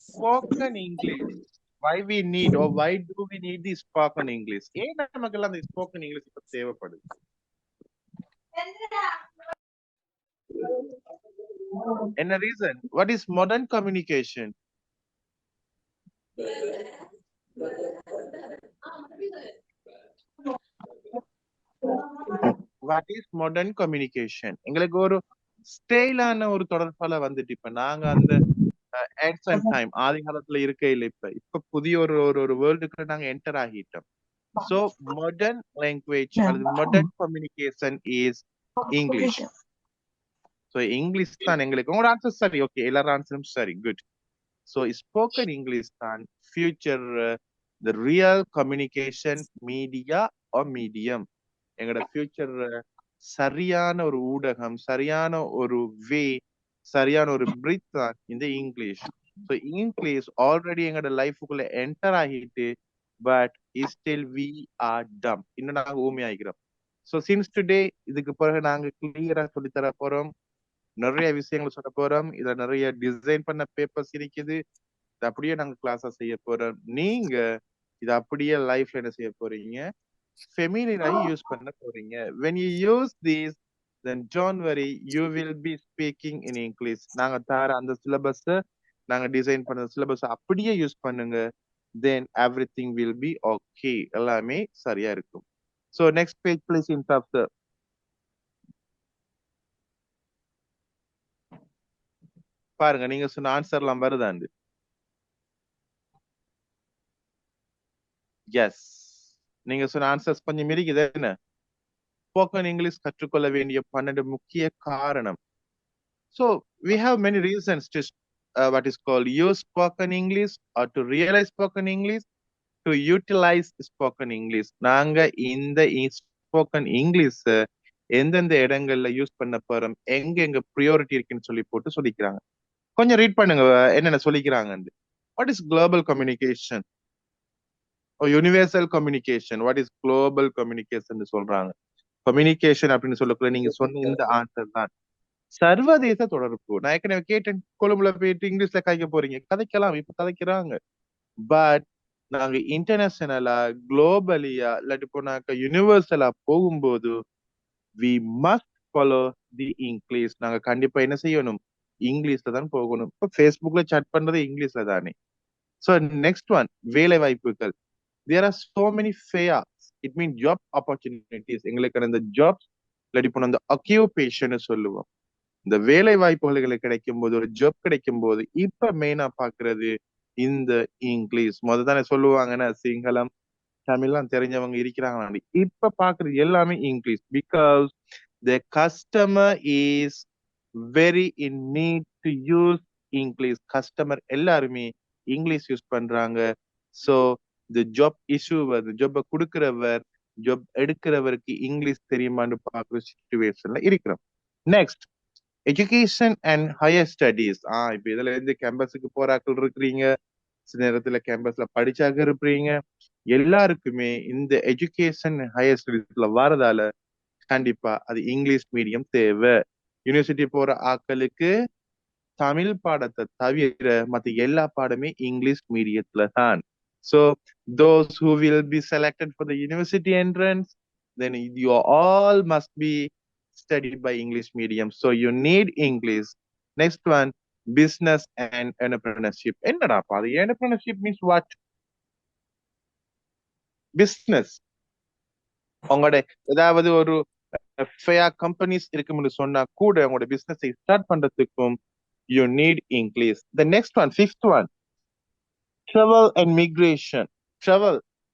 Spoken English. Why we need or why do we need the spoken English? ஏன் நமக்கெல்லாம் அந்த spoken English இப்ப தேவைப்படுது? என்ன reason? What is modern communication? What is modern communication? எங்களுக்கு ஒரு ஸ்டைலான ஒரு தொடர்பால வந்துட்டு இப்ப நாங்க அந்த ads and time ஆதி காலத்துல இருக்கையில இப்ப புதிய ஒரு ஒரு ஒரு வேர்ல்டுக்கு நாங்க என்டர் ஆகிட்டோம். So modern language அல்லது modern communication is English. So English தான் எங்களுக்கு உங்களோட ஆன்சர் சரி. ஓகே, எல்லாரும் ஆன்சரும் சரி. குட். So spoken English தான் future the real communication media or medium. எங்களோட ஃபியூச்சர் சரியான ஒரு ஊடகம், சரியான ஒரு வே, சரியான ஒரு பிரித் தான் இந்த இங்கிலீஷ். ஸோ இங்கிலீஷ் ஆல்ரெடி எங்களோட லைஃபுக்குள்ள என்டர் ஆகிட்டு, பட் ஸ்டில் வி ஆர் டம். இன்னும் நாங்க ஊமி ஆகிக்கிறோம். ஸோ சின்ஸ் டுடே இதுக்கு பிறகு நாங்க கிளியரா சொல்லித்தர போறோம், நிறைய விஷயங்கள் சொல்ல போறோம். இதுல நிறைய டிசைன் பண்ண பேப்பர்ஸ் இருக்குது. இது அப்படியே நாங்க கிளாஸா செய்ய போறோம். நீங்க இது அப்படியே லைஃப்ல என்ன செய்ய போறீங்க, feminine use பண்ண போறீங்க. When you use these, then don't worry, you will be speaking in English. நாங்க தர அந்த சிலபஸ், நாங்க டிசைன் பண்ண சிலபஸ் அப்படியே யூஸ் பண்ணுங்க. Then everything will be okay. எல்லாமே சரியா இருக்கும். So next page please, in top sir. பாருங்க, நீங்க சொன்ன ஆன்சர்லாம் வருதாண்டு? எஸ், நீங்க சொன்ன ஆன்சர்ஸ் கொஞ்சம் இருக்குது. என்ன ஸ்போக்கன் இங்கிலீஷ் கற்றுக்கொள்ள வேண்டிய 12 முக்கிய காரணம். So we have many reasons to what is called use spoken English or to realize spoken English, to utilize spoken English. நாங்க இந்த spoken English எந்தெந்த இடங்கள்ல யூஸ் பண்ண போறோம், எங்க ப்ரியாரிட்டி இருக்குன்னு சொல்லி போட்டு சொல்லிக்கிறாங்க. கொஞ்சம் ரீட் பண்ணுங்க என்னென்ன சொல்லிக்கிறாங்க. What is global communication or universal communication? What is global communication சொல்றாங்க. கம்யூனிகேஷன் அப்படின்னு சொல்லக்குள்ள நீங்க சொன்ன இந்த ஆன்சர் தான் சர்வதேச தொடர்பு. நான் ஏற்கனவே கேட்டேன், கொழும்புல போயிட்டு இங்கிலீஷ்ல கதைக்க போறீங்க, கதைக்கலாம், இப்ப கதைக்கிறாங்க. பட் நாங்க இன்டர்நேஷனலா, குளோபலியா, இல்லாட்டி போனாக்க யூனிவர்சலா போகும்போது we must follow the English. நாங்க கண்டிப்பா என்ன செய்யணும், இங்கிலீஷ்ல தான் போகணும். இப்ப ஃபேஸ்புக்ல சாட் பண்றது இங்கிலீஷ்ல தானே. ஸோ நெக்ஸ்ட் ஒன், வேலை வாய்ப்புகள். There are so many fairs, it mean job opportunities. எங்களுக்கு அந்த ஜாப்ஸ் இல்லாட்டி போன அந்த அக்யூபேஷன் சொல்லுவோம். இந்த வேலை வாய்ப்புகள் கிடைக்கும் போது, ஒரு ஜாப் கிடைக்கும் போது இப்ப மெயினா பாக்குறது இந்த இங்கிலீஷ். தானே சொல்லுவாங்கன்னா சிங்களம் தமிழ்லாம் தெரிஞ்சவங்க இருக்கிறாங்க. இப்ப பாக்குறது எல்லாமே English. Because the customer is very in need to use English. Customer எல்லாருமே இங்கிலீஷ் யூஸ் பண்றாங்க. So the job issuer, job கொடுக்கிறவர், ஜாப் எடுக்கிறவருக்கு இங்கிலீஷ் தெரியுமான்னு பாக்குற சிச்சுவேஷன்ல இருக்கிறோம். Next, education and higher studies. இப்ப இதுல இருந்து கேம்பஸுக்கு போறாக்கள் இருக்கிறீங்க, சில நேரத்துல கேம்பஸ்ல படிச்சாக்க இருப்பீங்க. எல்லாருக்குமே இந்த எஜுகேஷன் ஹையர் ஸ்டடீஸ்ல வரதால கண்டிப்பா அது இங்கிலீஷ் மீடியம் தேவை. யூனிவர்சிட்டி போற ஆக்களுக்கு தமிழ் பாடத்தை தவிர மத்த எல்லா பாடமே இங்கிலீஷ் மீடியத்துல தான். So those who will be selected for the university entrance, then you all must be studied by English medium. So you need English. Next one, business and entrepreneurship. என்னடா பாது, entrepreneurship means what? Business. உங்களோட ஏதாவது ஒரு fair companies இருக்கும்னு சொன்னா கூட உங்களோட பிசினஸை start பண்றதுக்கும் you need English. The next one, fifth one, travel and migration.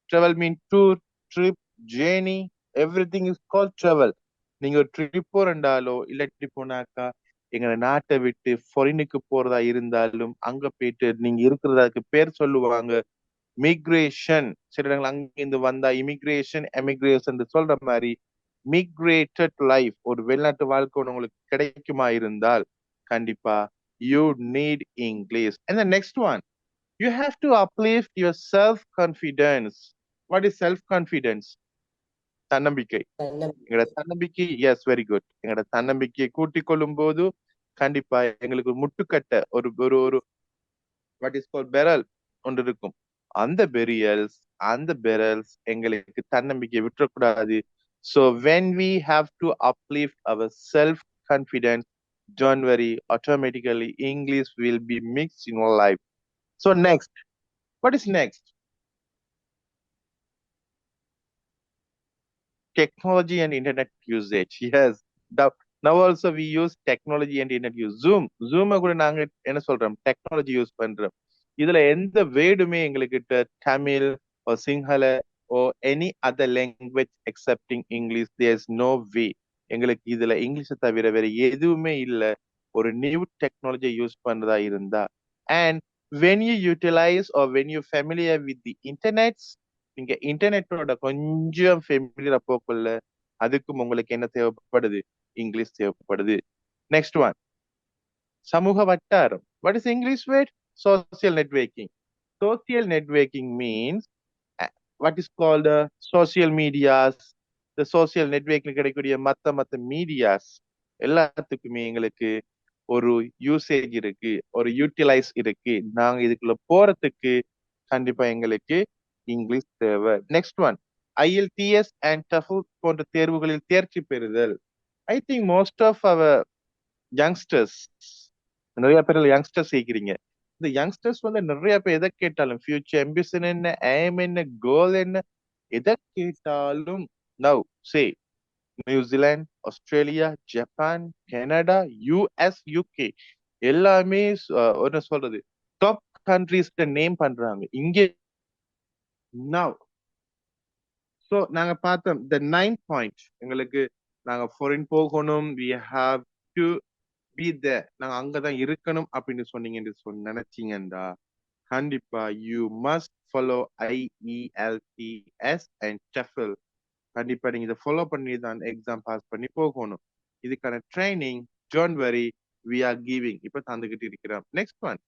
Travel means tour, trip, journey, everything is called travel. நீங்க ஒரு ட்ரிப் போறண்டாலோ இல்லாட்டி போனாக்கா எங்க நாட்டை விட்டு ஃபாரினுக்கு போறதா இருந்தாலும் அங்க போயிட்டு நீங்க இருக்கிறதாக்கு பேர் சொல்லுவாங்க மிக்ரேஷன். சில இடங்கள் அங்கிருந்து வந்தா இமிகிரேஷன், எமிகிரேஷன் சொல்ற மாதிரி மிக்ரேட்டட் லைஃப், ஒரு வெளிநாட்டு வாழ்க்கை உங்களுக்கு கிடைக்குமா இருந்தால் கண்டிப்பா you need English. And the next one, you have to uplift your self-confidence. What is self-confidence? தன்னம்பிக்கை. எங்களோட தன்னம்பிக்கை, எஸ் வெரி குட். எங்களோட தன்னம்பிக்கையை கூட்டிக் கொள்ளும் போது கண்டிப்பா எங்களுக்கு ஒரு முட்டுக்கட்டை ஒரு ஒரு ஒரு வாட் இஸ் கால் பெரல் ஒன்று இருக்கும். அந்த பெரல்ஸ் எங்களுக்கு தன்னம்பிக்கை விட்டுறக்கூடாது. So when we have to uplift our self confidence, don't worry, automatically English will be mixed in our life. So next, what is next? Technology and internet usage. Yes. Now also we use technology and internet use. Zoom கூட நாங்க என்ன சொல்றோம்? Technology use பண்றோம். இதுல எந்த வேர்டுமே எங்களுக்கு Tamil or Sinhala or any other language excepting English, there's no way. எங்களுக்கு இதுல இங்கிலீஷை தவிர வேற எதுவுமே இல்ல. ஒரு நியூ டெக்னாலஜி யூஸ் பண்றதா இருந்தா. And when you utilize or when you familiar with the internet, நீங்க இன்டர்நெட்டோட கொஞ்சம் ஃபெமிலியரா போக்குள்ள அதுக்கும் உங்களுக்கு என்ன தேவைப்படுது? இங்கிலீஷ் தேவைப்படுது. நெக்ஸ்ட் ஒன், சமூக வட்டாரம். What is English word? Social networking. Social networking means what is called social medias. இந்த சோசியல் நெட்வொர்க்கில் கிடைக்கக்கூடிய மத்த மீடியாஸ் எல்லாத்துக்குமே எங்களுக்கு ஒரு யூசேஜ் இருக்கு, ஒரு யூட்டிலைஸ் இருக்கு. நாங்க இதுக்குள்ள போறதுக்கு கண்டிப்பா எங்களுக்கு இங்கிலீஷ் தேவை. Next one, IELTS and TOEFL போன்ற தேர்வுகளில் தேர்ச்சி பெறுதல். I think most of our youngsters, நிறைய பேர் யங்ஸ்டர்ஸ் கேட்கிறீங்க. இந்த யங்ஸ்டர்ஸ் வந்து நிறைய பேர் எதை கேட்டாலும் ஃபியூச்சர் அம்பிஷன் என்ன, ஏம் என்ன, கோல் என்ன, எதை கேட்டாலும் now say New Zealand, Australia, Japan, Canada, US, UK எல்லாமே என்ன சொல்றது டாப் கண்ட்ரீஸ் நேம் பண்றாங்க இங்கே. நவ் ஸோ நாங்க பார்த்தோம் த 9th பாயிண்ட், எங்களுக்கு நாங்க ஃபாரின் போகணும், we have to be there, நாங்க அங்கதான் இருக்கணும் அப்படின்னு சொன்னீங்கன்னு நினைச்சீங்கடா, கண்டிப்பா you must follow IELTS and TOEFL. கண்டிப்பா நீங்க இதை ஃபாலோ பண்ணி தான் எக்ஸாம் பாஸ் பண்ணி போகணும். இதுக்கான training don't worry we are giving, இப்ப தந்துகிட்டு இருக்கிறோம். நெக்ஸ்ட் ஒன்,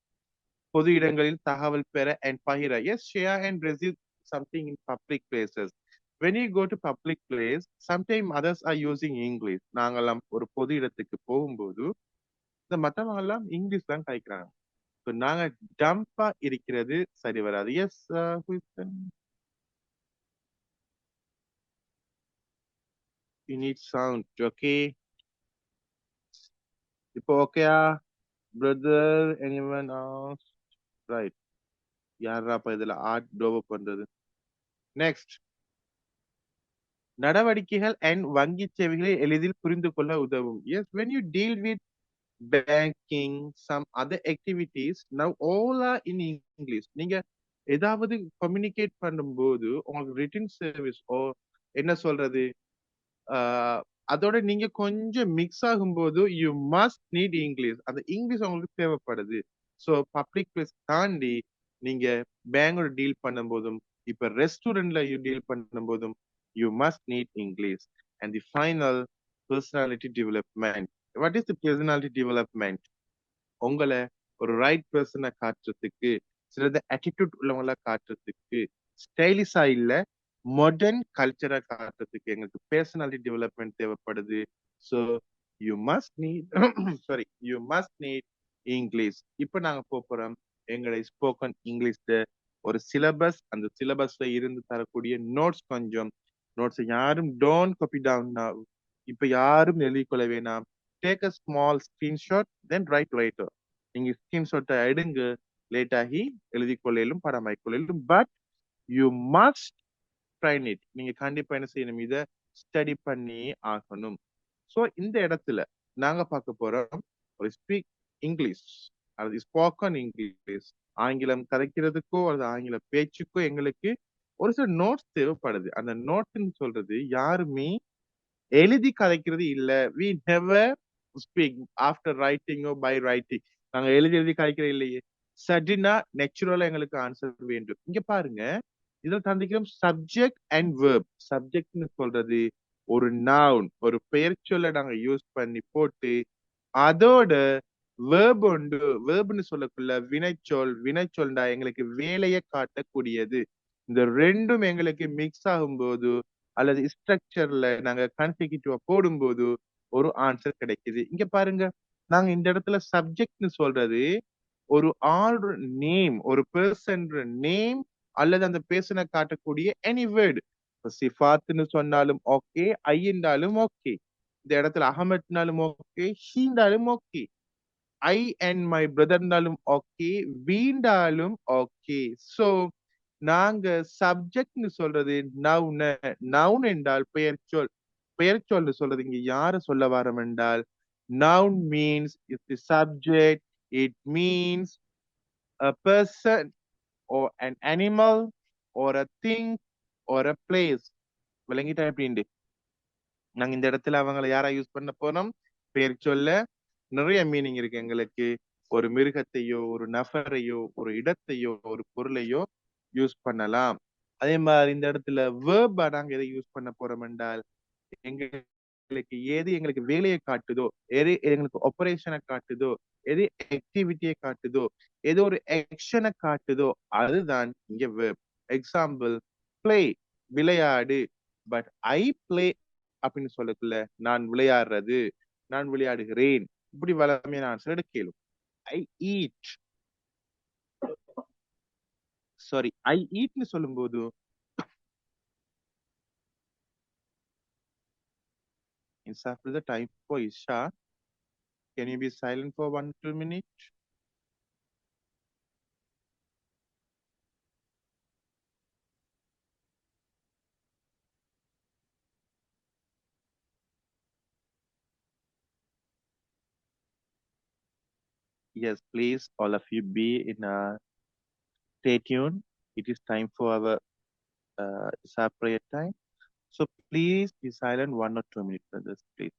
பொது இடங்களில் தகவல் பெற அண்ட் பகிர. Yes, share and receive something in public places. When you go to public place, sometimes others are using English. நாங்கெல்லாம் ஒரு பொது இடத்துக்கு போகும்போது இந்த மத்தவங்க எல்லாம் இங்கிலீஷ் தான் கலைக்கிறாங்க. ஸோ நாங்க டம்பா இருக்கிறது சரி வராது. Yes, you need sound, okay? இப்போ ஓகேயா பிரதர்? anyone else? ரைட், யாரா அப்ப இதுல ஆர்ட் டோவ் பண்றது? நெக்ஸ்ட், நடவடிக்கைகள் அண்ட் வங்கி சேவைகளை எளிதில் புரிந்து கொள்ள உதவும். Yes, when you deal with banking, some other activities, now all are in English. நீங்க ஏதாவது கம்யூனிகேட் பண்ணும்போது உங்களுக்கு ரிட்டன் சர்வீஸ் ஓ என்ன சொல்றது, அதோட நீங்க கொஞ்சம் மிக்ஸ் ஆகும்போது யூ மஸ்ட் நீட் இங்கிலீஷ். அந்த இங்கிலீஷ் உங்களுக்கு தேவைப்படுது. ஸோ பப்ளிக் பிளேஸ் தாண்டி நீங்க பேங்கோட டீல் பண்ணும்போதும் இப்ப ரெஸ்டாரண்ட்ல யூ டீல் பண்ணும்போதும் you must NEET English. And the final, personality development. What is the personality development? உங்களை ஒரு ரைட் பர்சனை காட்டுறதுக்கு, சிலது ஆட்டிடியூட் உள்ளவங்களா காட்டுறதுக்கு, ஸ்டைலிஷா இல்ல மாடர்ன் கல்ச்சரா காட்டுறதுக்கு எங்களுக்கு பர்சனாலிட்டி டெவலப்மெண்ட் தேவைப்படுது. So you must NEET sorry you must NEET English. இப்ப நாங்க போறோம் எங்களுடைய ஸ்போக்கன் இங்கிலீஷ்ல ஒரு சிலபஸ், அந்த சிலபஸ்ல இருந்து தரக்கூடிய நோட்ஸ். கொஞ்சம் நோட்ஸ் யாரும் டோன்ட் காப்பி டவுன். இப்ப யாரும் எழுதிக் கொள்ள வேணாம். Take a small screenshot then write later. நீங்க ஸ்கிரீன்ஷாட்டை எடுங்க, லேட் ஆகி எழுதி கொள்ளையிலும் படமாய் கொள்ளையிலும். But you must train it. நீங்க கண்டிப்பா என்ன செய்யணும், இதை ஸ்டடி பண்ணி ஆகணும். ஸோ இந்த இடத்துல நாங்க பார்க்க போறோம் ஒரு ஸ்பீக் இங்கிலீஷ், அது ஸ்போக்கன் இங்கிலீஷ். ஆங்கிலம் கதைக்கிறதுக்கோ அல்லது ஆங்கில பேச்சுக்கோ எங்களுக்கு ஒரு சில நோட்ஸ் தேவைப்படுது. அந்த நோட்ஸ்ன்னு சொல்றது யாருமே எழுதி கதைக்கிறது இல்ல. வி நெவர் ஸ்பீக் ஆஃப்டர் ரைட்டிங்கோ பை ரைட்டிங். நாங்க எழுதி கதைக்கிறது இல்லையே. சடினா நேச்சுரலா எங்களுக்கு ஆன்சர் வேண்டும். இங்க பாருங்க, இதுல தந்திக்கிறோம் சப்ஜெக்ட் அண்ட் வேர்ப். சப்ஜெக்ட்னு சொல்றது ஒரு நவுன், ஒரு பெயர் சொல்ல நாங்க யூஸ் பண்ணி போட்டு அதோட வேர்ப் உண்டு. வேர்ப்னு சொல்லக்குள்ள வினைச்சொல். வினைச்சொல்டா எங்களுக்கு வேலையை காட்டக்கூடியது. இந்த ரெண்டும் எங்களுக்கு மிக்ஸ் ஆகும்போது அல்லது ஸ்ட்ரக்சர்ல நாங்க கன்சிக்யூட்டிவா போடும்போது ஒரு ஆன்சர் கிடைக்குது. இங்க பாருங்க, நாங்க இந்த இடத்துல சப்ஜெக்ட்னு சொல்றது ஒரு ஆள் நேம், ஒரு பெர்சன் நேம் அல்லது அந்த பெர்சனை காட்டக்கூடிய எனி வேர்டு. சிஃபாத்ன்னு சொன்னாலும் ஓகே, ஐ என்றாலும் ஓகே. இந்த இடத்துல அகமத்னாலும் ஓகே, ஷீண்டாலும் ஓகே. ஐ அண்ட் மை பிரதர்னாலும் ஓகே, வீண்டாலும் ஓகே. சோ நாங்க சப்ஜெக்ட்னு சொல்றது நவுன. நவுன் என்றால் பெயர் சொல். பெயர் சொல்னு சொல்றது இங்க யார சொல்ல வரோம் என்றால், noun means is the subject. It means a person or an animal or a thing or a place. விளங்கிட்டா எப்படின்ட்டு? நாங்க இந்த இடத்துல அவங்கள யாரா யூஸ் பண்ண போறோம்? பெயர் சொல்ல நிறைய மீனிங் இருக்கு எங்களுக்கு. ஒரு மிருகத்தையோ, ஒரு நபரையோ, ஒரு இடத்தையோ, ஒரு பொருளையோ யூஸ் பண்ணலாம். அதே மாதிரி இந்த இடத்துல வேர்பா நாங்க எதை யூஸ் பண்ண போறோம் என்றால், எங்களுக்கு எது எங்களுக்கு வேலையை காட்டுதோ, எது எங்களுக்கு ஆபரேஷனை காட்டுதோ, எது ஆக்டிவிட்டியை காட்டுதோ, எது ஒரு ஆக்ஷனை காட்டுதோ அதுதான் இங்க வேர்ப். எக்ஸாம்பிள், பிளே விளையாடு. பட் ஐ பிளே அப்படின்னு சொல்லக்குள்ள நான் விளையாடுறது, நான் விளையாடுகிறேன். இப்படி வளமையான ஆன்சர் எடுக்கலும். ஐ ஈட், சாரி ஐ ஈட்னு சொல்லும்போது it's after the time for Isha. Can you be silent for 1-2 minutes? Yes, please, all of you be in a stay tuned. It is time for our Isha prayer time. So please be silent 1 or 2 minutes, brothers, please.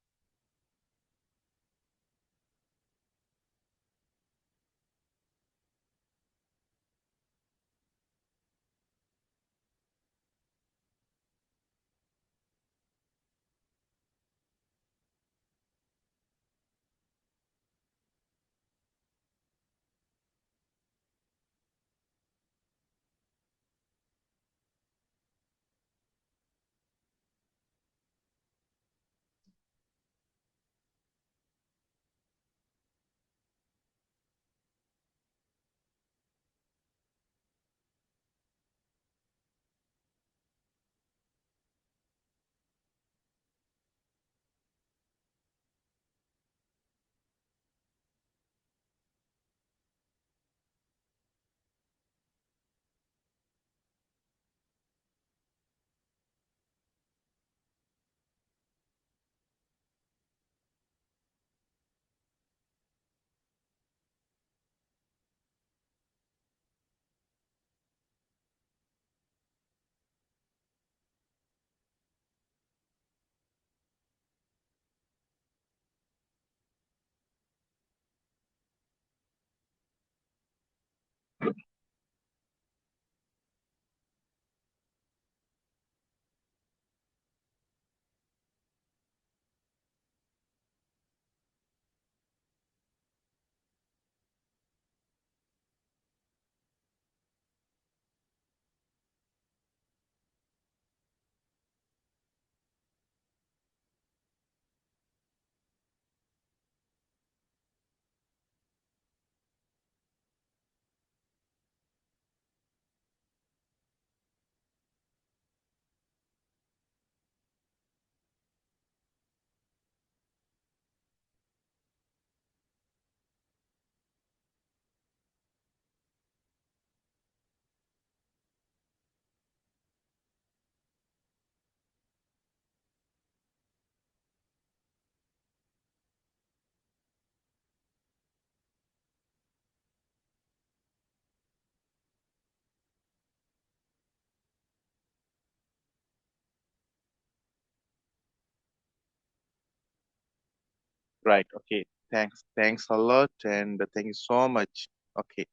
Right. Okay. Thanks. Thanks a lot, and thank you so much. Okay.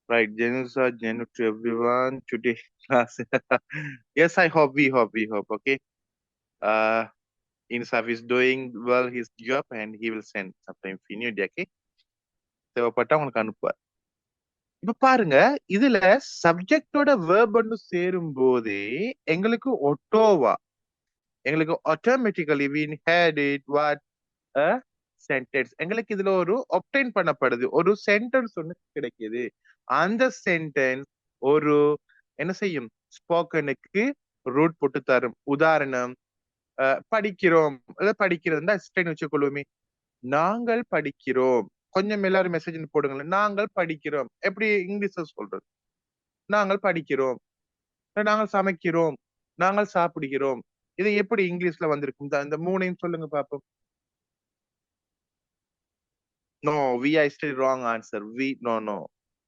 Right. Janusa, Janu to everyone. Today class. Yes, I hope. We hope. Okay. Uh, Insaf is doing well his job, and he will send sometime for okay. தேவைப்பட்டா உங்களுக்கு அனுப்புவார். இப்ப பாருங்க, இதுல சப்ஜெக்டோட வேர்பன்னு சேரும் போதே எங்களுக்கு Ottawa, எங்களுக்கு automatically we had it what sentence. எங்களுக்கு இதுல ஒரு obtain பண்ணப்படுது, ஒரு சென்டென்ஸ் ஒண்ணு கிடைக்குது. அந்த சென்டென்ஸ் ஒரு என்ன செய்யும், ஸ்போக்கனுக்கு ரூட் போட்டு தரும். உதாரணம், படிக்கிறோம், படிக்கிறதுனா ஸ்டெயின் வச்சுக்கொள்வோமே, நாங்கள் படிக்கிறோம். கொஞ்சம் எல்லாரும் மெசேஜ் போடுங்களேன். நாங்கள் படிக்கிறோம் எப்படி இங்கிலீஷ்ல சொல்றது? நாங்கள் படிக்கிறோம், நாங்கள் சமைக்கிறோம், நாங்கள் சாப்பிடுகிறோம். இது எப்படி இங்கிலீஷ்ல வந்திருக்கும்? இந்த மூணையும் சொல்லுங்க பாப்போம். No, we are still wrong answer. No.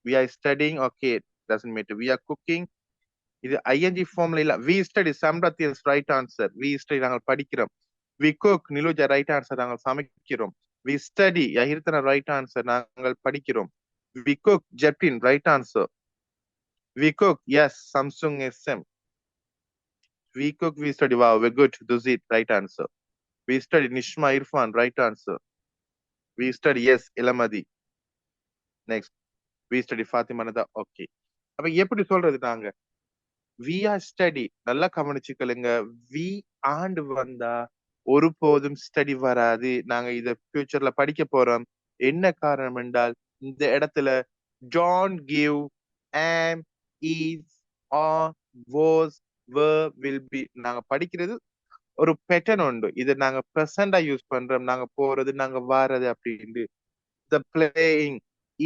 We are studying. Okay, doesn't matter. We are cooking. இது ing formula இல்ல. We study. Samrat is right answer. We study. நாங்கள் படிக்கிறோம். We cook. நிலோஜா right answer. நாங்கள் சமைக்கிறோம். We study. யஹிர்தனா right answer. நாங்கள் படிக்கிறோம். We cook. Jetin right answer. We cook. Yes, Samsung SM. We cook. We study. Wow, we're good. Duzit right answer. We study. Nishma Irfan right answer. We study. Yes, Ilamadi. Next. We study. Fatima Nada. Okay. அப்ப எப்படி சொல்றது நாங்க? We are study. நல்லா கவனிச்சுக்கலுங்க. We and வந்தா ஒருபோதும் study வராது. நாங்க இத ஃபியூச்சர்ல படிக்க போறோம். என்ன காரணம் என்றால், இந்த இடத்துல don't give, am, is, are, was, were, will be. நாங்க படிக்கிறது ஒரு பேட்டர்ன் உண்டு. இதை நாங்க ப்ரெசண்டா யூஸ் பண்றோம். நாங்க போறது, நாங்க வாரது அப்படின்னு. The playing,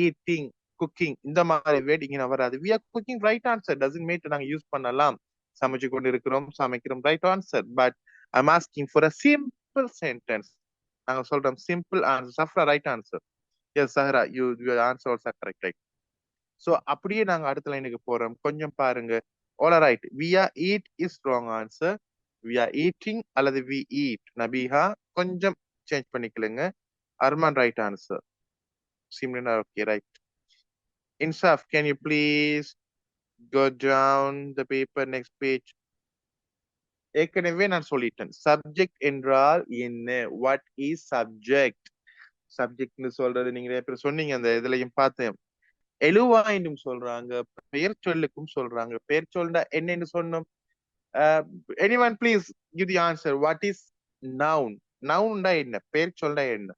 eating, cooking, இந்த மாதிரி வேர்ட் இங்க வராது. We are cooking right answer. Doesn't matter, நாங்க யூஸ் பண்ணலாம். சமைச்சு கொண்டு இருக்கிறோம், சமைக்கிறோம், right answer. But I'm asking for a simple sentence. நாங்க சொல்றோம் simple answer. Safra right answer. Yes, Sahra, your answer also correct, right? So அப்படியே நாங்க அடுத்த லைனுக்கு போறோம். கொஞ்சம் பாருங்க. All right. We are eat is wrong answer. We are eating அல்லது we eat. நபிஹா கொஞ்சம் change பண்ணிக்கலுங்க. Arman right answer. Simran, okay, right. Insaf, can you please go down the paper next page? ஏற்கனவே நான் சொல்லிட்டேன். சப்ஜெக்ட் என்றால் என்ன? What is subject? சப்ஜெக்ட்னு சொல்றது நீங்க நிறைய பேர் சொன்னீங்க. அந்த இதுலயும் பார்த்தேன். எழுவாயினும் சொல்றாங்க, பெயர் சொல்லுக்கும் சொல்றாங்க. பெயர் சொல்ல என்னன்னு சொன்னோம்? anyone please give the answer. What is noun? noun என்ன? பெயர் சொல்ல என்ன?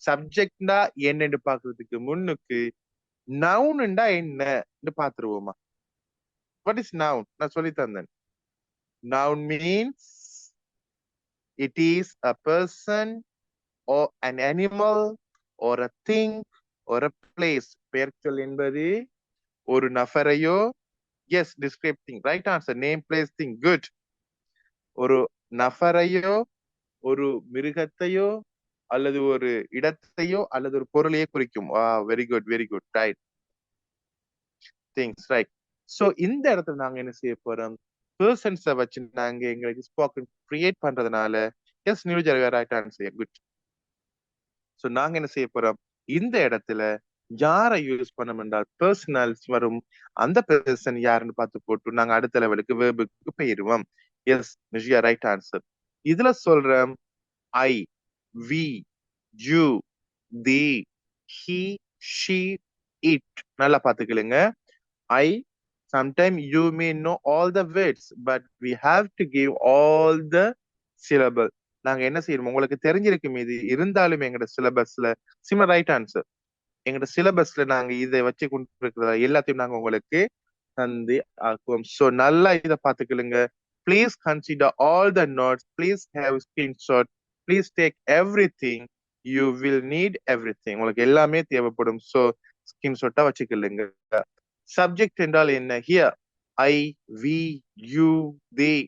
சப்ஜெக்ட்னா என்னன்னு பாக்குறதுக்கு முன்னுக்கு noun என்னன்னு பாத்துருவோமா? What is noun? நான் சொல்லி தந்தேன். Noun means it is a person or an animal or a thing or a place. பெயர் சொல் என்பது ஒரு நபரையோ, yes, descripting, right answer, name, place, thing, good. ஒரு நபரையோ, ஒரு மிருகத்தையோ, அல்லது ஒரு இடத்தையோ, அல்லது ஒரு பொருளையே குறிக்கும். Very good, very good, right. Things, right. So இந்த இடத்துல நாங்க என்ன செய்ய போறோம்? பர்சன்ஸை வச்சு நாங்க எங்களுக்கு ஸ்போக்கன் கிரியேட் பண்றதுனால, எஸ், நியூஜர் ரைட் ஆன்சர், குட். சோ நாங்க என்ன செய்ய போறோம்? இந்த இடத்துல யாரை யூஸ் பண்ணோம் என்றால் பர்சனல்ஸ் வரும். அந்த பர்சன் யாருன்னு பார்த்து போட்டு நாங்க அடுத்த லெவலுக்கு வேர்புக்கு போயிருவோம். எஸ், நிஜியா ரைட் ஆன்சர். இதுல சொல்றோம் I, we, you, they, he, she, it. நல்லா பாத்துக்கலுங்க. I, sometimes you may know all the words, but we have to give all the syllable. நாங்க என்ன செய்யணும்? உங்களுக்கு தெரிஞ்சிருக்கும் இது, இருந்தாலும் எங்கட சிலபஸ்ல சிமிலர் ரைட் ஆன்சர். எங்கட சிலபஸ்ல நாங்க இதை வச்சு கொண்டு இருக்கிற எல்லாத்தையும் நாங்க உங்களுக்கு தந்து ஆக்குவோம். சோ நல்லா இதை பாத்துக்கலுங்க. Please consider all the notes. Please have screenshot. Please take everything. You will need everything. உங்களுக்கு எல்லாமே தேவைப்படும். சோ ஸ்கிரீன்ஷாட்டா வச்சுக்கலுங்க. சப்ஜெக்ட் என்றால் என்ன? Here, I, we, you, they.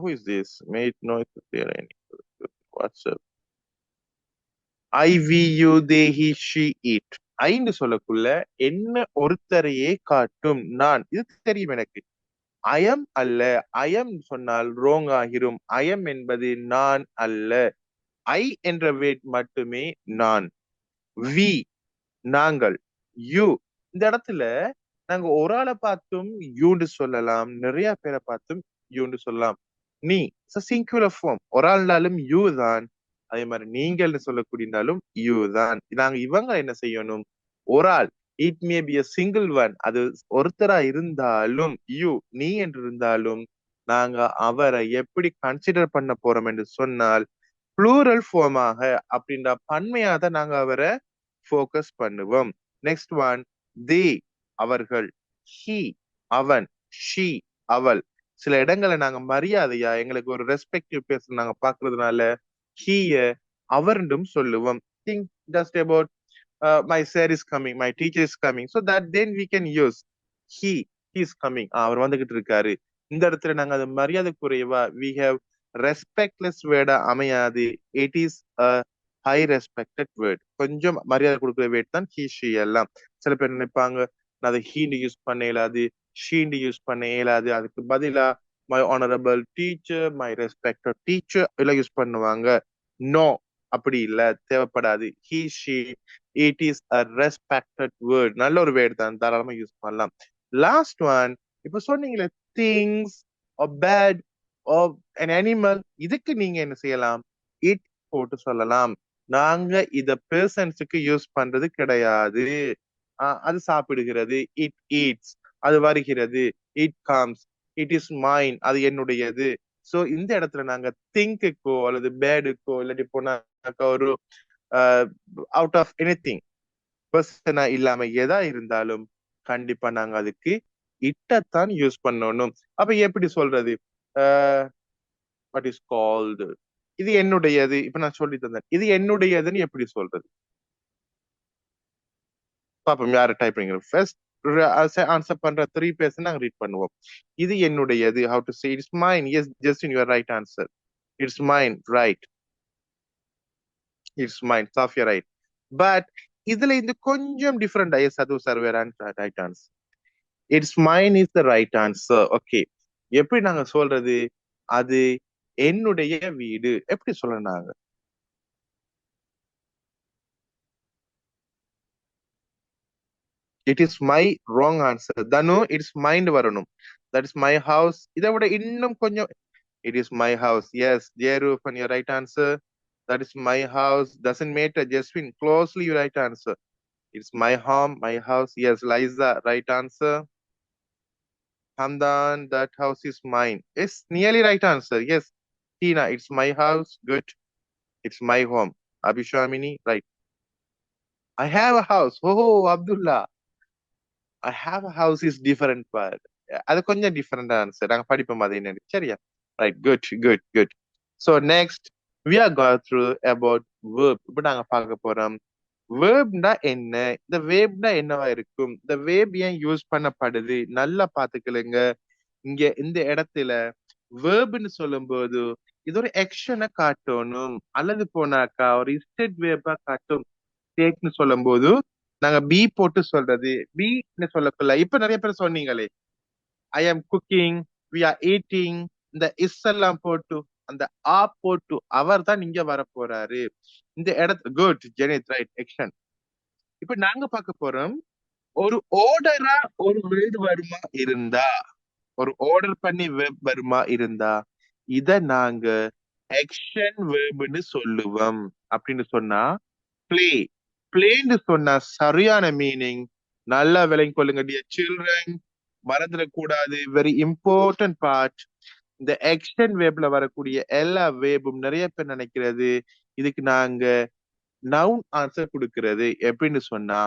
Who is this? Made noise there. WhatsApp. I, we, you, they, he, she, it. ஐந்து சொல்லக்குள்ள என்ன ஒருத்தரையே காட்டும். நான், இது தெரியும் எனக்கு. ஐயம் அல்ல. ஐயம் சொன்னால் ரோங் ஆகிரும். ஐயம் என்பது நான் அல்ல. ஐ என்ற வேர்ட் மட்டுமே நான். வி, நாங்கள். யூ, இந்த இடத்துல நாங்க ஒரு ஆளை பார்த்தும் யூன்னு சொல்லலாம், நிறைய பேரை பார்த்தும் யூன்னு சொல்லலாம். நீ, சிங்குலர் ஃபார்ம், ஒரு ஆள்னாலும் யூ தான். அதே மாதிரி நீங்கள்னு சொல்லக்கூடியனாலும் யூ தான். நாங்க இவங்க என்ன செய்யணும்? ஒரு ஆள், it may be a single one, அது ஒருத்தரா இருந்தாலும் யூ, நீ என்று இருந்தாலும் நாங்க அவரை எப்படி கன்சிடர் பண்ண போறோம் என்று சொன்னால் ப்ளூரல் ஃபார்மாக அப்படின்ற பன்மையா தான் நாங்க அவரை ஃபோக்கஸ் பண்ணுவோம். நெக்ஸ்ட் ஒன், தே அவர்கள், ஹி அவன், ஷி அவள். சில இடங்களை நாங்க மரியாதையா எங்களுக்கு ஒரு ரெஸ்பெக்டிவ் பேச நாங்க பாக்குறதுனால ஹீய அவர்ண்டும் சொல்லுவோம். Think just about my sir is coming, my teacher is coming, so that then we can use he is coming. அவர் வந்துகிட்டு இருக்காரு. இந்த இடத்துல நாங்க அது மரியாதை குறைவா we have respectless word அமையாது. It is a high respected word. கொஞ்சம் மரியாதை கொடுக்குற வேர்ட் தான் he she எல்லாம். சில பேர் நினைப்பாங்க நான் அதை ஹீன்னு யூஸ் பண்ண இயலாது, ஷீன்னு யூஸ் பண்ண இயலாது, அதுக்கு பதிலா my honorable teacher, my respected teacher எல்லாம் யூஸ் பண்ணுவாங்க. நோ, அப்படி இல்ல, தேவைப்படாது. he she it is a respected word. நல்ல ஒரு வேர்ட் தான், தாராளமா யூஸ் பண்ணலாம். லாஸ்ட் ஒன், இப்ப சொன்னீங்களே things or bad or an animal, இதுக்கு நீங்க என்ன செய்யலாம்? it போட்டு சொல்லலாம். நாங்க இத பெர்சன்ஸுக்கு யூஸ் பண்றது கிடையாது. அது சாப்பிடுகிறது, it eats, அது வருகிறது, it comes, it is mine, அது என்னுடையது. சோ இந்த இடத்துல நாங்க திங்க்குக்கோ அல்லது பேடுக்கோ இல்லாட்டி போனாக்கா ஒரு அவுட் ஆஃப் எனிதிங் பர்சனா இல்லாம எதா இருந்தாலும் கண்டிப்பா நாங்க அதுக்கு இட்டத்தான் யூஸ் பண்ணணும். அப்ப எப்படி சொல்றது? வாட் இஸ் கால்டு, இது என்னுடையது. இப்ப நான் சொல்லி தந்தேன், இது என்னுடையதுன்னு எப்படி சொல்றது? பாப்போம் யாரு டைப் பண்ணீங்க. ஃபர்ஸ்ட் ஆன்சர் பண்ற 3 பேர்ஸ் நாங்க ரீட் பண்ணுவோம். இது என்னுடையது. how to say it's mine. yes, just in your right answer. it's mine, right? it's mine, Safia, right? But இதுல இந்த கொஞ்சம் டிஃபரெண்ட். yes, அது சர்வேர் right answer. it's mine is the right answer. Okay, எப்படி நாங்க சொல்றது? அது என்னுடைய வீடு எப்படி சொல்லணும் நாங்க? it is my wrong answer. Thanu, it's mind வரணும். that is my house. இதை விட இன்னும் கொஞ்சம், it is my house. yes, Jeru, on your right answer. that is my house. doesn't matter, Jasmine, closely your right answer. it's my home, my house. yes, Liza, right answer. Hamdan, that house is mine. It's nearly right answer. Yes, Tina, it's my house. Good. It's my home. Abhishamini, right. I have a house. Oh, Abdullah. I have a house is different part. அது கொஞ்சம் different answer. நாங்க படிப்போம் அது என்னன்னு. சரியா? Right, good good good. So next we are going through about verb. இப்போ நாங்க பார்க்க போறோம் வேர்ப்னா என்ன, இந்த வேர்ப்னா என்னவா இருக்கும், இந்த வேர்ப் ஏன் யூஸ் பண்ணப்படுது. நல்லா பாத்துக்கலுங்க. இங்க இந்த இடத்துல வேர்ப்னு சொல்லும் போது இது ஒரு ஆக்ஷனை காட்டணும், அல்லது போனாக்கா ஒரு இஸ்டட் வேர்பா காட்டும். டேக்னு சொல்லும் போது நாங்க பி போட்டு சொல்றது. பின்னு சொல்லக்குள்ள இப்ப நிறைய பேர் சொன்னீங்களே, ஐ ஆம் குக்கிங், வி ஆர் ஈட்டிங், இந்த இஸ் எல்லாம் போட்டு அந்த ஆ போட்டு அவர் தான் இங்க வர போறாரு இந்த இடத்துல. Good zenith, right, action. இப்ப நாங்க பார்க்க போறோம் ஒரு ஆர்டரா ஒரு வேர்டு வருமா இருந்தா, ஒரு ஆர்டர் பண்ணி வேர்ப் வருமா இருந்தா இத நாங்க ஆக்ஷன் வேர்ப்னு சொல்லுவோம். அப்படின்னு சொன்னா பிளே, பிளேன்னு சொன்னா சரியான மீனிங். நல்லா விளங்கி கொள்ளுங்க டியர் சில்ட்ரன், மறந்துடக்கூடாது. Very important part. இந்த ஆக்ஷன் வேப்ல வரக்கூடிய எல்லா வேபும் நிறைய பேர் நினைக்கிறது இதுக்கு நாங்க நவுன் ஆன்சர் கொடுக்கிறது. எப்படின்னு சொன்னா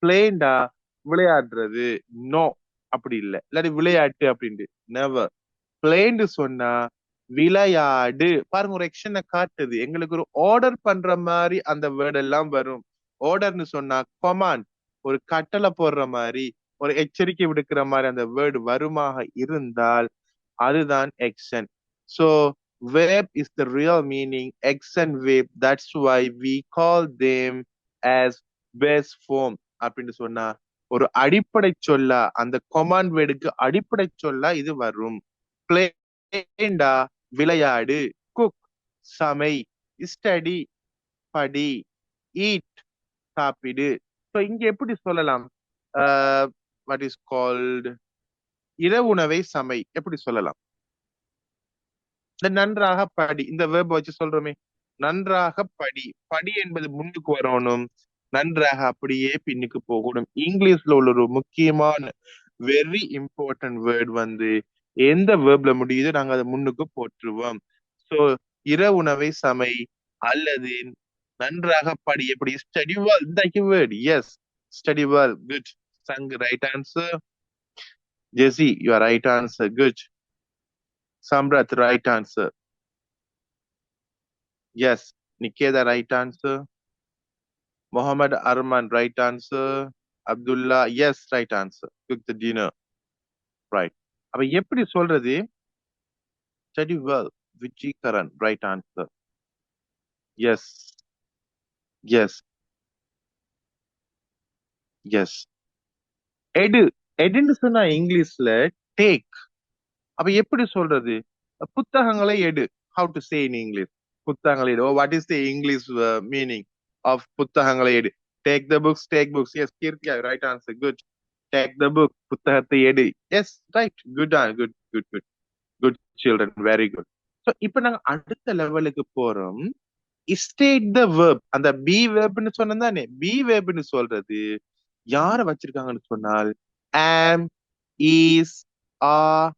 பிளேண்டா விளையாடுறது, நோ அப்படி இல்லை. இல்லாட்டி விளையாட்டு அப்படின்ட்டு நெவர். பிளேன்னு சொன்னா விளையாடு. பாருங்க, ஒரு ஆக்ஷனை காட்டுது. எங்களுக்கு ஒரு ஆர்டர் பண்ற மாதிரி அந்த வேர்ட் எல்லாம் வரும். ஆர்டர்னு சொன்னா கமாண்ட், ஒரு கட்டளை போடுற மாதிரி, ஒரு எச்சரிக்கை விடுக்கிற மாதிரி அந்த வேர்டு வருமாக இருந்தால் அதுதான் action. So verb is the real meaning, action verb. That's why we call them as base form. அப்படின்னு சொன்னா ஒரு அடிப்படை சொல்லா, அந்த command வேர்டுக்கு அடிப்படை சொல்லா இது வரும். பிளேண்டா விளையாடு, குக் சமை, ஸ்டடி படி, ஈட் சாப்பிடு. ஸோ இங்க எப்படி சொல்லலாம்? வாட் இஸ் கால்டு இரவு உணவை சமை எப்படி சொல்லலாம்? இந்த நன்றாக படி, இந்த வேர்ப் வச்சு சொல்றோமே, நன்றாக படி. படி என்பது முன்னுக்கு வரணும், நன்றாக அப்படியே பின்னுக்கு போகணும். இங்கிலீஷ்ல உள்ள ஒரு முக்கியமான வெரி இம்பார்ட்டன்ட் வேர்ட் வந்து எந்த வேர்ப்ல முடியுதோ நாங்க அதை முன்னுக்கு போட்டுருவோம். சோ இரவு உணவை சமை, அல்லது நன்றாக படி. எப்படி? Study well. The keyword. Yes. Study well. Good. Sang, right answer. Jesse, your right answer. Good. Samrat, right answer. Yes. Nikeda, right answer. Muhammad Arman, right answer. Abdullah, yes, right answer. Cook the dinner. Right. அப்ப எப்படி சொல்றது? Study well. Vichikaran, right answer. Yes. Yes. Yes. எடு. எடுன்னு சொன்னா இங்கிலீஷ்ல take. அப்ப எப்படி சொல்றது? புத்தகங்களை எடு. How to say in English? புத்தகங்களை எடு. Oh, what is the English meaning of புத்தகங்களை எடு? Take the books, take books. Yes, Kirkia, right answer. Good. Take the book. புத்தகத்தை எடு. Yes, right. Good, good, good, good. Good children. Very good. So, இப்ப நாங்க அடுத்த லெவலுக்கு போறோம். State the verb. அந்த be verbன்னு சொன்னதானே? be verbன்னு சொல்றது யார வச்சிருக்காங்கன்னு சொன்னால் am, is, are,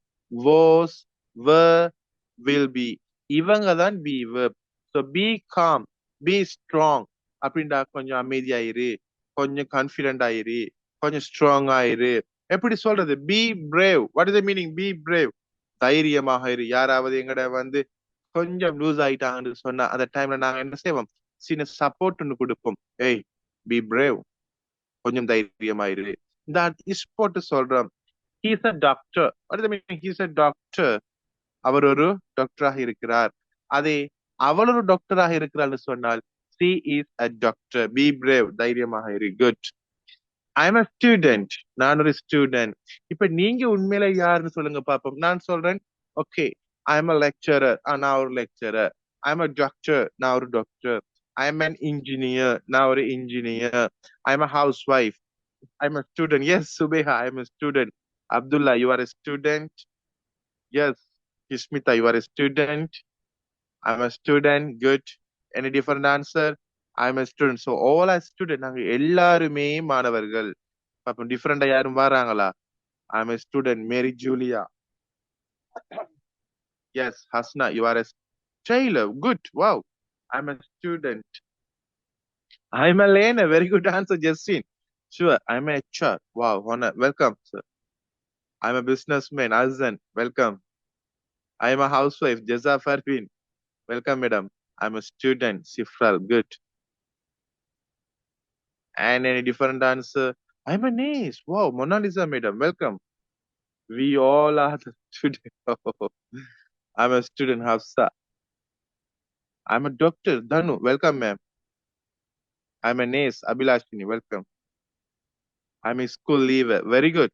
was, were, will be. இவங்க தான் be verb. So be calm, be strong. அப்படின்டா கொஞ்சம் அமைதியாயிரு, கொஞ்சம் கான்பிடென்ட் ஆயிரு, கொஞ்சம் ஸ்ட்ராங் ஆயிரு. எப்படி சொல்றது? be brave. What is the meaning? be brave. தைரியமாக இரு. யாராவது எங்கட வந்து கொஞ்சம் லூஸ் ஆயிட்டாங்கன்னு சொன்னா அந்த டைம்ல நாங்க என்ன செய்வோம்? சின்ன சப்போர்ட் ஒன்று கொடுப்போம். ஏய், be brave. கொஞ்சம் தைரியமாயிரு. இந்த இஸ் போட்டு சொல்றோம். He is a doctor. What does that mean? He is a doctor. அவர் ஒரு டாக்டராக இருக்கிறார். அதே அவள் ஒரு டாக்டராக இருக்கிறாள்னு சொன்னால் she is a doctor. Be brave. தைரியமாக இரு. Good. I am a student. நான் ஒரு ஸ்டூடெண்ட். இப்ப நீங்க உண்மையில யாருன்னு சொல்லுங்க பாப்போம். நான் சொல்றேன், okay, I am a lecturer. நான் ஒரு lecturer. I am a doctor. நான் ஒரு doctor. I am an engineer. நான் ஒரு engineer. I am a housewife. I'm a student. Yes, Subeha, I'm a student. Abdullah, you are a student. Yes. Ishmita, you are a student. I'm a student. Good. Any different answer? I'm a student. So all are student. நாங்க எல்லாருமே மாணவர்கள். அப்ப டிஃபரெண்டா யாரும் வராங்களா? I'm a student. Mary Julia. Yes. Hasna, you are a Taylor. Good. Wow. I'm a student. I'm a learner. Very good answer, Justine. Sure. I'm a HR. Wow. Honor. Welcome, sir. I'm a businessman. Azan. Welcome. I am a housewife. Jaza Farvin. Welcome, madam. I'm a student. Sifral. Good. And any different answer? I'm a nurse. Wow. Mona Lisa, madam. Welcome. We all are the students. I'm a student. Hafsa. I'm a doctor. Danu. Welcome, ma'am. I'm a nurse. Abhilashini. Welcome. I'm a school leaver. Very good.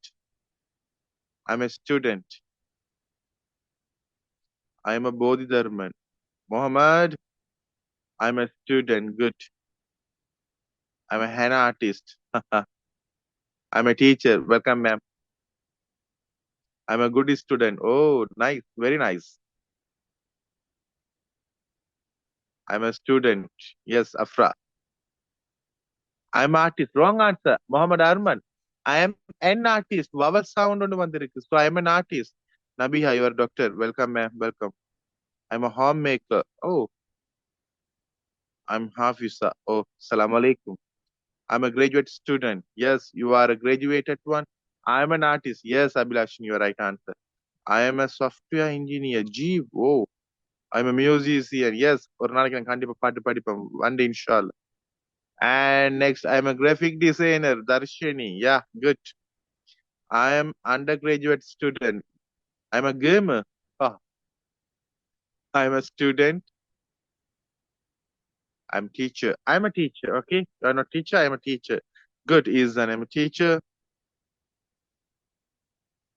I'm a student. I'm a Bodhidharman. Mohammed. I'm a student. Good. I'm a henna artist. I'm a teacher. Welcome, ma'am. I'm a good student. Oh, nice. Very nice. I'm a student. Yes, Afra. I'm artist. Wrong answer. Muhammad Arman. I am an artist. Vowel sound on vandirukku. So I'm an artist. Nabiha, you are a doctor. Welcome, ma'am. Welcome. I'm a homemaker. Oh, I'm Hafisa. Oh, salam alaikum. I'm a graduate student. Yes, you are a graduated one. I'm an artist. Yes, Abhilashin, your right answer. I am a software engineer. Gee, oh, I'm a musician. Yes, ஒரு நாளைக்கு நான் கண்டிப்பா பாட்டு படிப்பேன். One day, inshallah. And next, I'm a graphic designer. Darshini. Yeah, good. I am undergraduate student. I'm a gamer. Oh, I'm a student. I'm teacher. I'm a teacher. Okay, you're not teacher. I'm a teacher. Good. Izan, I'm a teacher.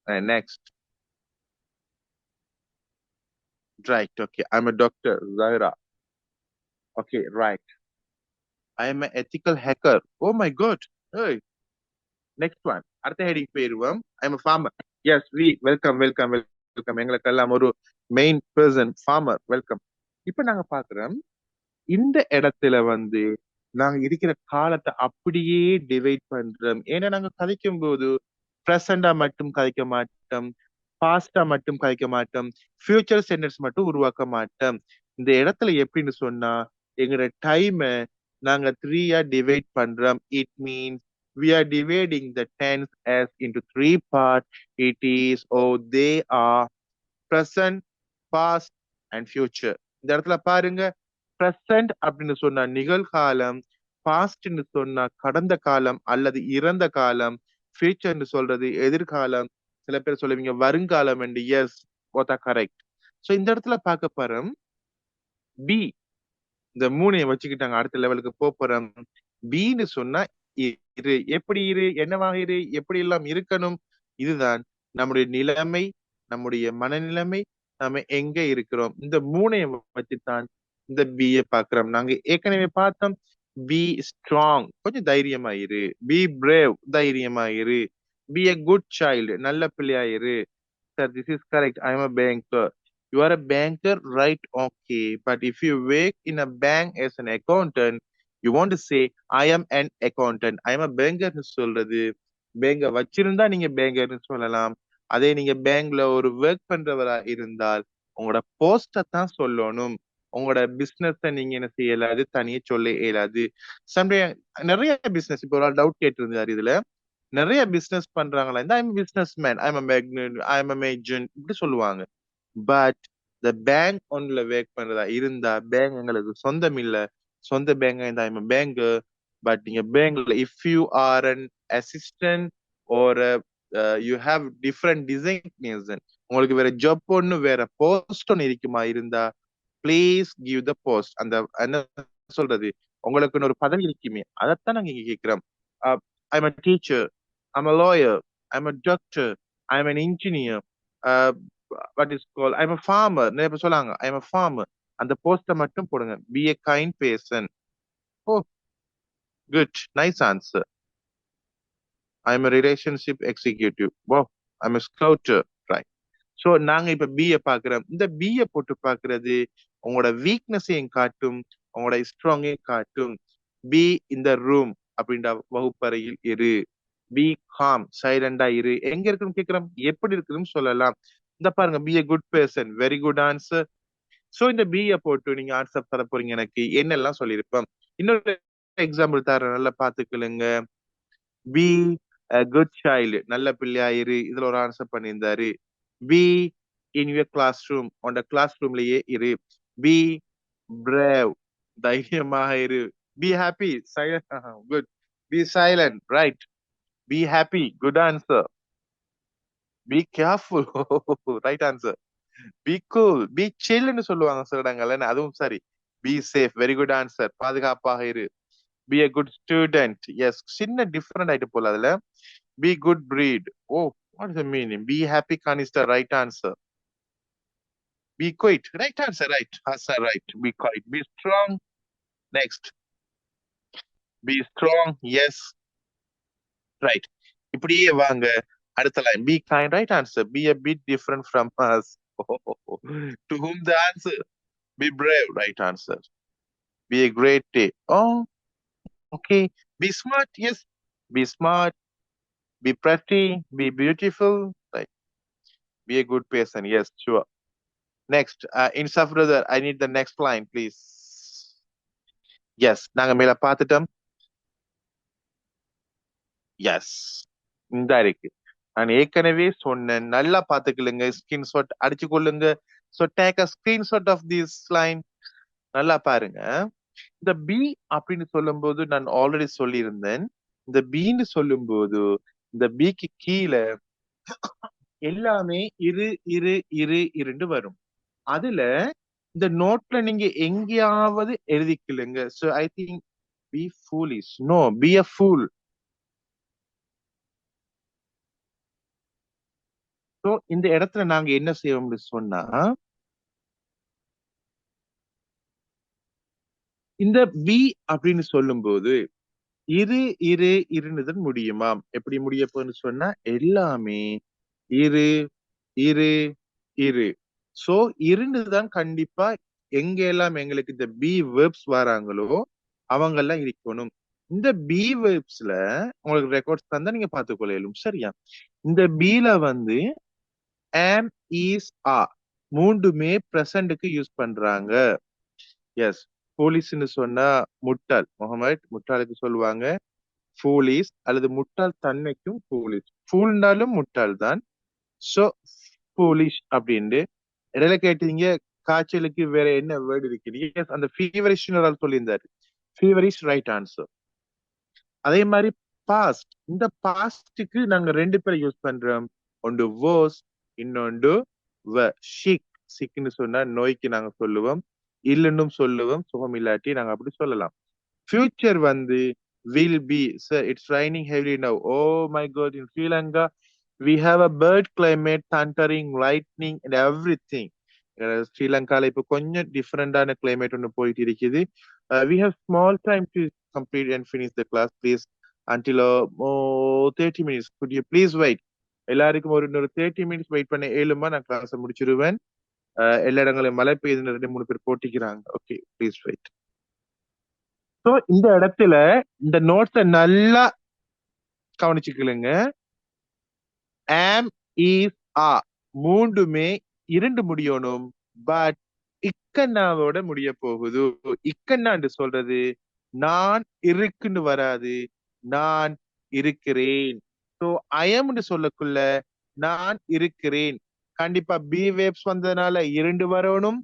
And next, right. Okay, I'm a doctor. Zaira. Okay, right. I am an ethical hacker. Oh my God. Hey, next one. அடுத்த heading போயிருவோம். I'm a farmer. Yes, we welcome, welcome, welcome. எங்களுக்கெல்லாம் ஒரு main person farmer. Welcome. இப்ப நாங்க பாக்குறோம் இந்த இடத்துல வந்து நாங்க இருக்கிற காலத்தை அப்படியே டிவைட் பண்றோம். ஏன்னா நாங்க கதைக்கும் போது பிரசண்டா மட்டும் கதைக்க மாட்டோம், பாஸ்டா மட்டும் கதைக்க மாட்டோம், ஃபியூச்சர் சென்டென்ஸ் மட்டும் உருவாக்க மாட்டோம். இந்த இடத்துல எப்படின்னு சொன்னா எங்களோட டைம் நாங்க 3 டிவைட் பண்றோம். It means we are dividing the tense as into 3 part. It is, oh, they are, present, past and future. இந்த இடத்துல பாருங்க, present அப்படின்னு சொன்னா நிகழ்காலம், பாஸ்ட்னு சொன்னா கடந்த காலம் அல்லது இறந்த காலம், ஃபியூச்சர்னு சொல்றது எதிர்காலம், சில பேர் சொல்லுவீங்க வருங்காலம். And yes, both are correct. So இந்த இடத்துல பார்க்க போறோம் பி. இந்த மூணையை வச்சுக்கிட்டாங்க, அடுத்த லெவலுக்கு போறோம். பின்னு சொன்னா இரு, எப்படி இரு, என்னவாக இரு, எப்படி எல்லாம் இருக்கணும். இதுதான் நம்முடைய நிலைமை, நம்முடைய மனநிலைமை, நாம எங்க இருக்கிறோம். இந்த மூணையை வச்சுதான் இந்த பிஏ பாக்குறோம். நாங்க ஏற்கனவே பார்த்தோம், பி ஸ்ட்ராங், கொஞ்சம் தைரியமா இரு. பி பிரேவ், தைரியமா இரு. பி a குட் சைல்டு, நல்ல பிள்ளையாயிரு. Sir, this is correct. I am a banker. You are a banker, right? Okay. But if you work in a bank as an accountant, you want to say, I am an accountant. I am a banker னு சொல்றது. பேங்க வச்சிருந்தா நீங்க பேங்கர்னு சொல்லலாம். அதே நீங்க பேங்க்ல ஒரு work பண்றவரா இருந்தால் உங்களோட போஸ்ட தான் சொல்லணும். உங்களோட பிசினஸ் நீங்க என்ன செய்யலாது, தனியே சொல்ல இயலாது. சம்டைம் நிறைய பிசினஸ், இப்போ ஒரு டவுட் கேட்டிருந்தாரு இதுல, நிறைய பிசினஸ் பண்றாங்களா, இந்த I'm business man, I'm magnet, I'm agent இப்படி சொல்லுவாங்க. பட் இந்த பேங்க் ஒன்ல ஒர்க் பண்றதா இருந்தா, பேங்க் எங்களுக்கு சொந்தம் இல்ல. சொந்த பேங்க் இந்த ஐம் பேங்க். பட் நீங்க பேங்க்ல if you are an assistant ஒரு யூ ஹாவ் டிஃப்ரெண்ட் டிசைனேஷன், உங்களுக்கு வேற ஜாப் ஒன்னு வேற போஸ்ட் ஒன்னு இருக்குமா இருந்தா, பிளீஸ் கிவ் த போஸ்ட். அந்த என்ன சொல்றது, உங்களுக்கு ஒரு பதவி இருக்குமே, அதைத்தான் நாங்க இங்க கேட்கிறோம். I'm a teacher, I'm a lawyer, I'm a doctor, I'm an engineer, what is called, I'm a farmer. நிறைய பேர் சொல்லாங்க I'm a farmer. அந்த போஸ்ட மட்டும் போடுங்க. Be a kind person. Oh, good, nice answer. I'm a relationship executive. Wow, I'm a scouter. Right. So நாங்க இப்ப BA பாக்குறோம். இந்த பிஏ போட்டு பாக்குறது உங்களோட வீக்னஸையும் காட்டும், உங்களோட ஸ்ட்ராங்கையும் காட்டும். பி இந்த ரூம் அப்படின்ற வகுப்பறையில் இரு. பி காம், சைலண்டா இரு. எங்க இருக்குன்னு கேட்கிறோம், எப்படி இருக்குன்னு சொல்லலாம். இந்த பாருங்க, be a good person, very good answer. So இந்த பிஏ போட்டு நீங்க ஆன்சர் தர போறீங்க. எனக்கு என்னெல்லாம் சொல்லியிருப்போம். இன்னொரு எக்ஸாம்பிள் தர, நல்லா பாத்துக்கலுங்க. பி குட் சைல்டு, நல்ல பிள்ளையாயிரு. இதுல ஒரு ஆன்சர் பண்ணியிருந்தாரு. Be in your classroom, உன்னோட கிளாஸ் ரூம்லயே இரு. பி பிரேவ், தைரியமாக இரு. Be happy, good. Be silent, right. Be happy, good answer. Be careful, right answer. Be cool, be chill ன்னு சொல்லுவாங்க சில இடங்கள்ல, அதுவும் சரி. Be safe, very good answer. பாதுகாப்பாக இரு. Be a good student, yes. சின்ன டிஃபரெண்ட் ஆயிட்டு போல அதுல. Be good breed. Oh, what is the meaning? Be happy can is the right answer. Be quiet, right answer, right answer, right. Be quiet. Be strong, next. Be strong, yes, right. இப்படியே வாங்க. அடுத்த line, be kind, right answer. Be a bit different from us. To whom the answer? Be brave, right answer. Be a great day. Oh, okay. Be smart, yes. Be smart. Be pretty. Be beautiful. Right. Be a good person, yes, sure. Next, Insaf brother, I need the next line, please. Yes, நாங்க மேல பார்த்துட்டோம். S, இந்த இருக்கு. நான் ஏற்கனவே சொன்னேன், நல்லா பாத்துக்கலுங்க. Screenshot அடிச்சு கொள்ளுங்க. So take a screenshot of this line. நல்லா பாருங்க. இந்த பி அப்படின்னு சொல்லும் போது நான் ஆல்ரெடி சொல்லியிருந்தேன், இந்த பின்னு சொல்லும் போது இந்த பிக்கு கீழே எல்லாமே இரு இரு இரு இருண்டு வரும். அதுல இந்த நோட்ல நீங்க எங்கேயாவது எழுதிக்கலுங்க. So I think be foolish. No, be a fool. So இந்த இடத்துல நாங்க என்ன செய்வோம்னு சொன்னா, இந்த பி அப்படின்னு சொல்லும் போது இரு இரு இருந்துதான் முடியுமாம். எப்படி முடிய போன்னு சொன்னா, எல்லாமே இரு இரு இரு. சோ இருந்துதான் கண்டிப்பா எங்க எல்லாம் எங்களுக்கு இந்த பி வேர்ப்ஸ் வராங்களோ அவங்க எல்லாம் இருக்கணும். இந்த பி வேர்ப்ஸ்ல உங்களுக்கு ரெக்கார்ட்ஸ் தந்தா நீங்க பார்த்துக்கொள்ள இயலும். சரியா? இந்த பீல வந்து am, is, are மூன்றுமே பிரசன்ட்க்கு யூஸ் பண்றாங்க. எஸ். போலீஸ்ன்னு சொன்னா முட்டாள். முகமது முட்டாளுக்கு சொல்லுவாங்க ஃபூலிஸ் அல்லது முட்டாள் தன்மைக்கும் ஃபூலிஸ். ஃபூல்னாலும் முட்டாள் தான். சோ ஃபூலிஷ் அப்படின்ட்டு இடையில கேட்டீங்க காய்ச்சலுக்கு வேற என்ன வேர்டு இருக்குது? எஸ், அந்த ஃபீவரிஷ் சொல்லியிருந்தாரு. Feverish right answer. அதே மாதிரி பாஸ்ட், இந்த பாஸ்டுக்கு நாங்க ரெண்டு பேரை யூஸ் பண்றோம். ஒன்று வோஸ், இன்னொன்று வ. ஷிக், சிக்னு சொன்னா நோய்க்கு நாங்க சொல்லுவோம், இல்லைன்னும் சொல்லுவோம், சுகம் இல்லாட்டி நாங்க அப்படி சொல்லலாம். ஃபியூச்சர் வந்து will be. Sir, it's raining heavily now. Oh my God, in Sri Lanka we have a bird climate, thundering, lightning and everything. ஸ்ரீலங்கால இப்ப கொஞ்சம் டிஃபரெண்டான கிளைமேட் ஒன்று போயிட்டு இருக்குது. We have small time to complete and finish the class, please. Until 30 minutes. Could you please wait? எல்லாருக்கும் இன்னொரு 30 minutes wait பண்ண ஏழுமா நான் கிளாஸ் முடிச்சிருவேன். எல்லா இடங்களும் மழை பெய்யுதுன்னு 2-3 பேர் போட்டிக்கிறாங்க. Okay, please wait. ஸோ இந்த இடத்துல இந்த நோட்ஸை நல்லா கவனிச்சுக்கலுங்க. am, is, are மூன்றுமே இரண்டு முடியணும். பட் இக்கண்ணாவோட முடிய போகுது. இக்கண்ணான்னு சொல்றது நான் இருக்குன்னு வராது, நான் இருக்கிறேன். ஸோ ஐஎம்னு சொல்லக்குள்ள நான் இருக்கிறேன். கண்டிப்பா பி வேப்ஸ் வந்ததுனால இரண்டு வரணும்.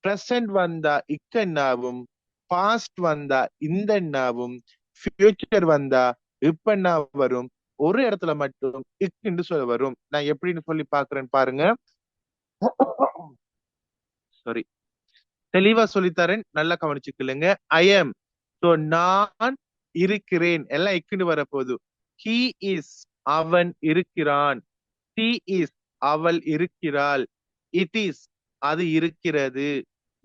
பிரசன்ட் வந்தா இக்கண்ணாவும், பாஸ்ட் வந்தா இந்த எண்ணாவும், ஃபியூச்சர் வந்தா இப்பண்ணா வரும். ஒரு இடத்துல மட்டும் இக்குன்னு சொல்ல வரும். நான் எப்படின்னு சொல்லி பாக்குறேன்னு பாருங்க. சாரி, தெளிவா சொல்லித்தரேன், நல்லா கவனிச்சுக்கலுங்க. ஐ எம், சோ நான் இருக்கிறேன், எல்லாம் இக்குன்னு வரப்போகுது. ஹி இஸ், அவன் இருக்கிறான். ஷி இஸ், அவள் இருக்கிறாள். இட் இஸ், அது இருக்கிறது.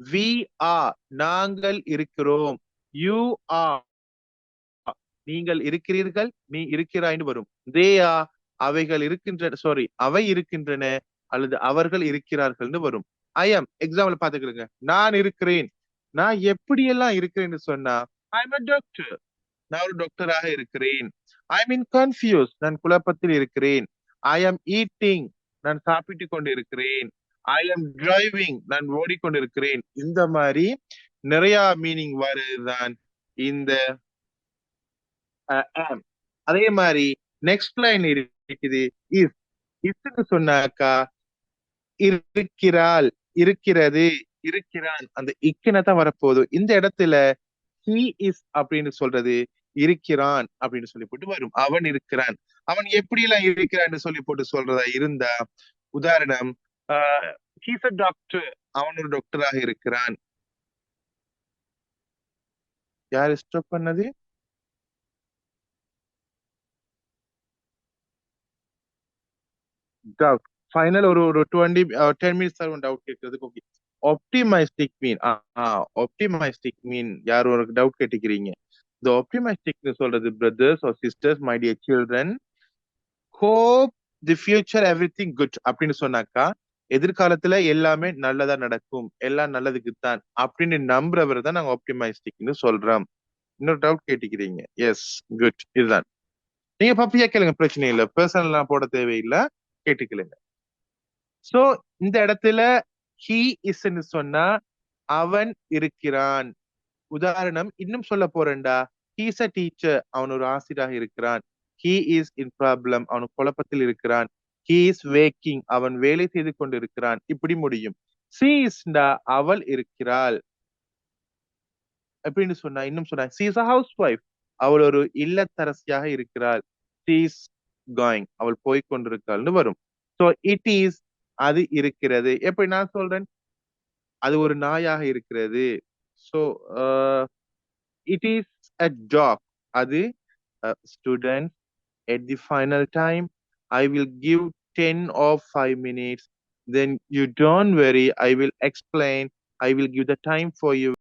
வி ஆர், நாங்கள் இருக்கிறோம். யூ ஆர், நீங்கள் இருக்கிறீர்கள், நீ இருக்கிறாய்னு வரும். தே ஆர், அவைகள் இருக்கின்றன, சாரி அவை இருக்கின்றன அல்லது அவர்கள் இருக்கிறார்கள்னு வரும். ஐ எம், எக்ஸாம்பிள் பாத்துக்கிறேங்க. நான் இருக்கிறேன், நான் எப்படியெல்லாம் இருக்கிறேன்னு சொன்னா ஐ எம் a டாக்டர், நான் ஒரு டாக்டராக இருக்கிறேன். ஐ எம் இன் கன்ஃபியூஸ், நான் குழப்பத்தில் இருக்கிறேன். ஐ எம் ஈட்டிங், நான் சாப்பிட்டு கொண்டு இருக்கிறேன். ஐ எம் டிரைவிங், நான் ஓடிக்கொண்டிருக்கிறேன். இந்த மாதிரி நிறைய மீனிங் வருதுதான் இந்த am. அதே மாதிரி நெக்ஸ்ட் லைன் இருக்குது இஸ். இஸ்ன்னு சொன்னாக்கா இருக்கிறாள், இருக்கிறது, இருக்கிறான், அந்த இக்கின தான் வரப்போகுது. இந்த இடத்துல he is அப்படின்னு சொல்றது இருக்கிறான் அப்படின்னு சொல்லி போட்டு வரும். அவன் இருக்கிறான். அவன் எப்படி எல்லாம் இருக்கிறான்னு சொல்லி போட்டு சொல்றதா இருந்தா, உதாரணம் he's a doctor, அவன் ஒரு டாக்டராக இருக்கிறான். யார் ஸ்டாப் பண்ணது? டவுட் ஃபைனல் ஒரு 10 மினிட்ஸ் டவுட் கேட்கறதுக்கு. Okay, optimistic mean, optimistic mean யார் ஒரு டவுட் கேட்டுக்கிறீங்க. இந்த ஆப்டிமைஸ்டிக்னு சொல்றது brothers or sisters, my dear children, hope the future everything good அப்படின்னு சொன்னாக்கா எதிர்காலத்துல எல்லாமே நல்லதா நடக்கும், எல்லாம் நல்லதுக்கு தான் அப்படின்னு நம்புறவர் தான் நாங்க ஆப்டிமைஸ்டிக்னு சொல்றோம். இன்னொரு டவுட் கேட்டுக்கிறீங்க. எஸ், குட், இதுதான். நீங்க பப்பியா கேளுங்க, பிரச்சனை இல்லை, பர்சனல் போட தேவையில்லை, கேட்டுக்கலுங்க. சோ இந்த இடத்துல he isன்னு சொன்னா அவன் இருக்கிறான். உதாரணம் இன்னும் சொல்ல போறேன்டா, he is a teacher, அவன் ஒரு ஆசிரியராக இருக்கிறான். he is in problem, அவன் குழப்பத்தில் இருக்கிறான். he is waking, அவன் வேலை செய்து கொண்டிருக்கிறான். இப்படி முடியும். she isடா அவள் இருக்கிறாள் அப்படின்னு சொன்னா, இன்னும் சொன்னா she is a housewife, அவள் ஒரு இல்லத்தரசியாக இருக்கிறாள். she is going, அவள் போய் கொண்டிருக்காள்னு வரும். சோ இட் இஸ், அது இருக்கிறது. எப்படி நான் சொல்றேன், அது ஒரு நாயாக இருக்கிறது. So it is a dog, அது student. at the final time I will give 10 or 5 minutes, then you don't worry, I will explain, I will give the time for you.